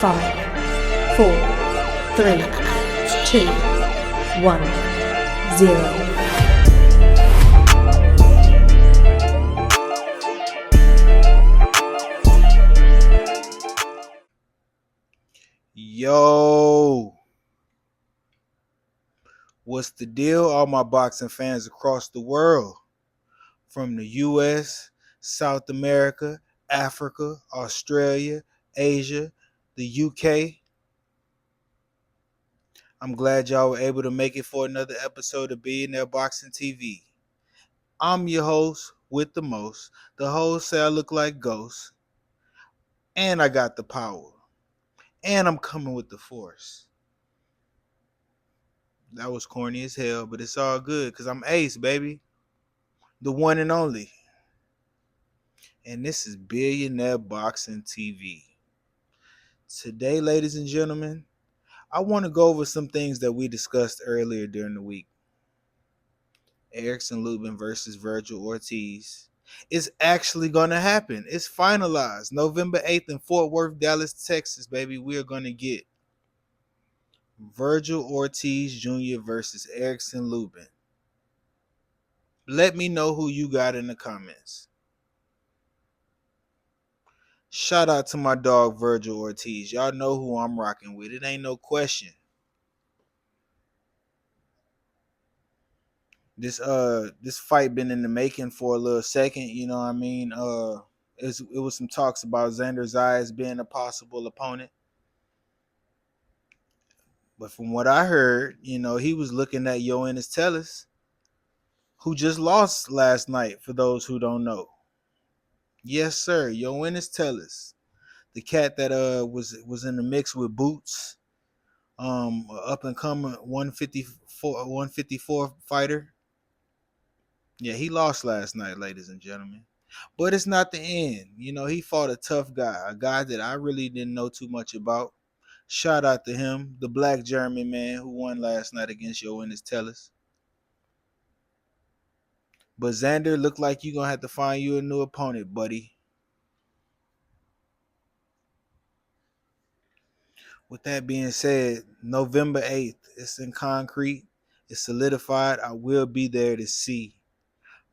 5, 4, 3, 2, 1, 0. Yo, what's the deal? All my boxing fans across the world, from the US, South America, Africa, Australia, Asia, the UK. I'm glad y'all were able to make it for another episode of Billonaire Boxing TV. I'm your host with the most. The host say I look like ghosts, and I got the power, and I'm coming with the force. That was corny as hell, but it's all good because I'm Ace, baby. The one and only. And this is Billonaire Boxing TV. Today, ladies and gentlemen, I want to go over some things that we discussed earlier during the week. Lubin versus Virgil Ortiz is actually going to happen. It's finalized. November 8th in Fort Worth, Dallas, Texas, baby. We are going to get Virgil Ortiz Jr. versus Lubin. Let me know who you got in the comments. Shout out to my dog Virgil Ortiz. Y'all know who I'm rocking with. It ain't no question. This fight been in the making for a little second, you know what I mean? It was some talks about Xander Zayas being a possible opponent. But from what I heard, he was looking at Yoenis Tellus, who just lost last night, for those who don't know. Yes, sir, Yoenis Tellus. The cat that was in the mix with Boots, up and coming 154 fighter. Yeah, he lost last night, ladies and gentlemen. But it's not the end. He fought a tough guy, a guy that I really didn't know too much about. Shout out to him, the black German man who won last night against Yoenis Tellus. But Xander, looked like you're going to have to find you a new opponent, buddy. With that being said, November 8th, it's in concrete. It's solidified. I will be there to see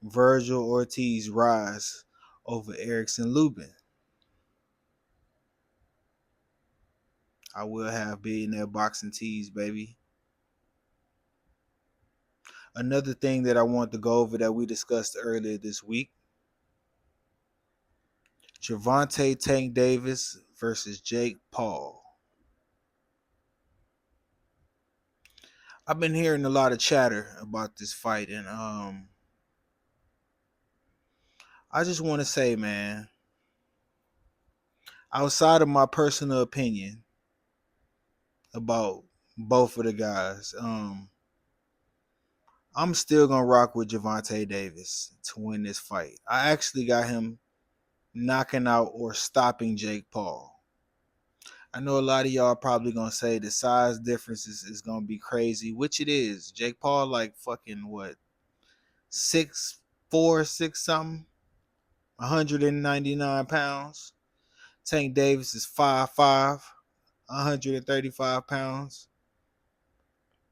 Virgil Ortiz rise over Lubin. I will have Billonaire Boxing Tees, baby. Another thing that I want to go over that we discussed earlier this week, Gervonta Tank Davis versus Jake Paul. I've been hearing a lot of chatter about this fight, and I just want to say, man, outside of my personal opinion about both of the guys, I'm still gonna rock with Gervonta Davis to win this fight. I actually got him knocking out or stopping Jake Paul. I know a lot of y'all probably gonna say the size difference is gonna be crazy, which it is. Jake Paul like fucking what, 6'4", 6 something, 199 pounds. Tank Davis is 5'5", 135 pounds.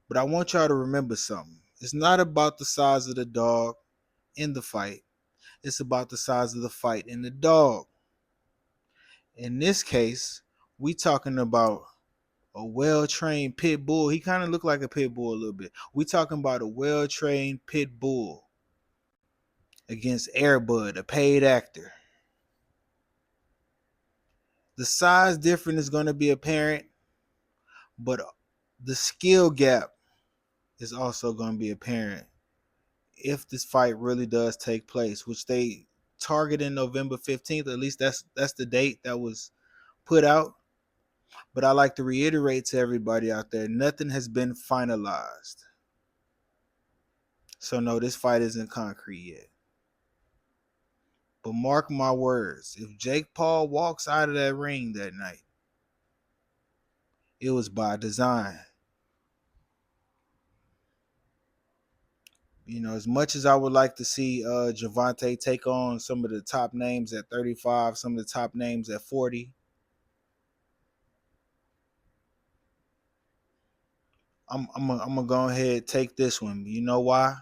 But I want y'all to remember something. It's not about the size of the dog in the fight. It's about the size of the fight in the dog. In this case, we talking about a well-trained pit bull. He kind of looked like a pit bull a little bit. We talking about a well-trained pit bull against Airbud, a paid actor. The size difference is going to be apparent, but the skill gap is also going to be apparent if this fight really does take place, which they targeted November 15th. At least that's the date that was put out. But I like to reiterate to everybody out there, nothing has been finalized. So no, this fight isn't concrete yet. But mark my words, if Jake Paul walks out of that ring that night, it was by design. As much as I would like to see Gervonta take on some of the top names at 35, some of the top names at 40, I'm gonna go ahead and take this one. You know why?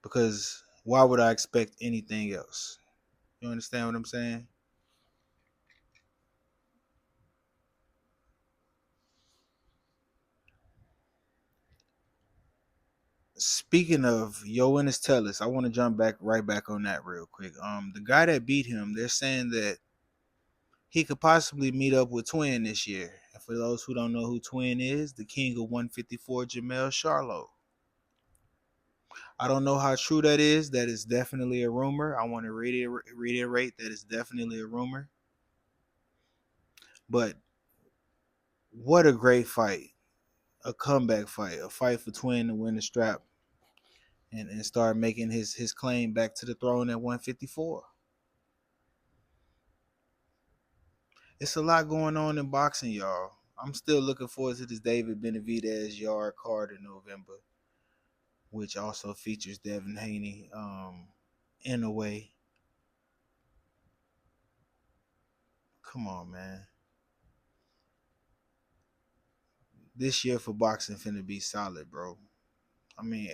Because why would I expect anything else? You understand what I'm saying? Speaking of Yoenis Tellis, I want to jump back right back on that real quick. The guy that beat him, they're saying that he could possibly meet up with Twin this year. And for those who don't know who Twin is, the king of 154, Jamel Charlo. I don't know how true that is. That is definitely a rumor. I want to reiterate that it's definitely a rumor. But what a great fight. A comeback fight. A fight for Twin to win the strap and start making his claim back to the throne at 154. It's a lot going on in boxing, y'all. I'm still looking forward to this David Benavidez Yard card in November, which also features Devin Haney in a way. Come on, man. This year for boxing finna be solid, bro. I mean,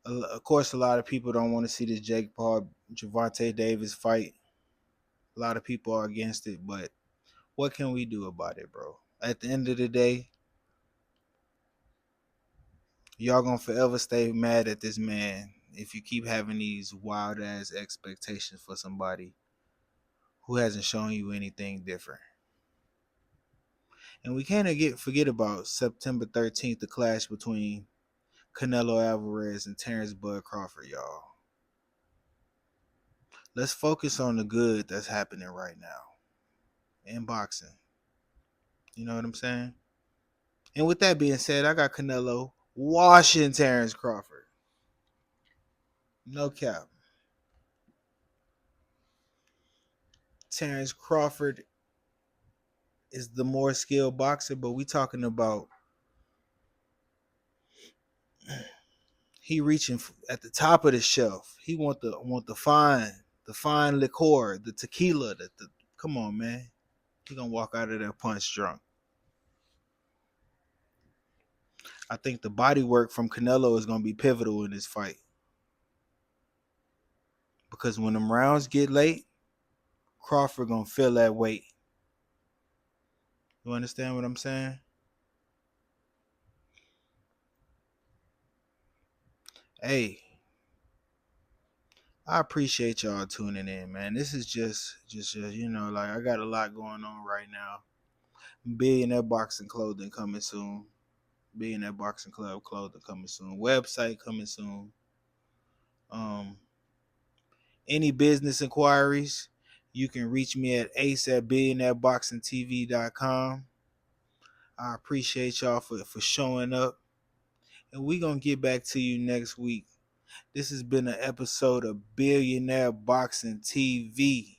of course, a lot of people don't want to see this Jake Paul Gervonta Davis fight. A lot of people are against it, but what can we do about it, bro? At the end of the day, y'all gonna forever stay mad at this man if you keep having these wild ass expectations for somebody who hasn't shown you anything different. And we can't forget about September 13th, the clash between Canelo Alvarez and Terrence Bud Crawford, y'all. Let's focus on the good that's happening right now in boxing. You know what I'm saying? And with that being said, I got Canelo washing Terrence Crawford. No cap. Terrence Crawford is the more skilled boxer, but we talking about he reaching at the top of the shelf. He want the fine liqueur, the tequila. The come on, man. He gonna walk out of that punch drunk. I think the body work from Canelo is gonna be pivotal in this fight because when them rounds get late, Crawford gonna feel that weight. You understand what I'm saying? Hey, I appreciate y'all tuning in, man. This is just like I got a lot going on right now. Billionaire Boxing Clothing coming soon. Billionaire Boxing Club clothing coming soon. Website coming soon. Um, any business inquiries, you can reach me at ace@billionaireboxingtv.com. I appreciate y'all for showing up. And we're going to get back to you next week. This has been an episode of Billionaire Boxing TV.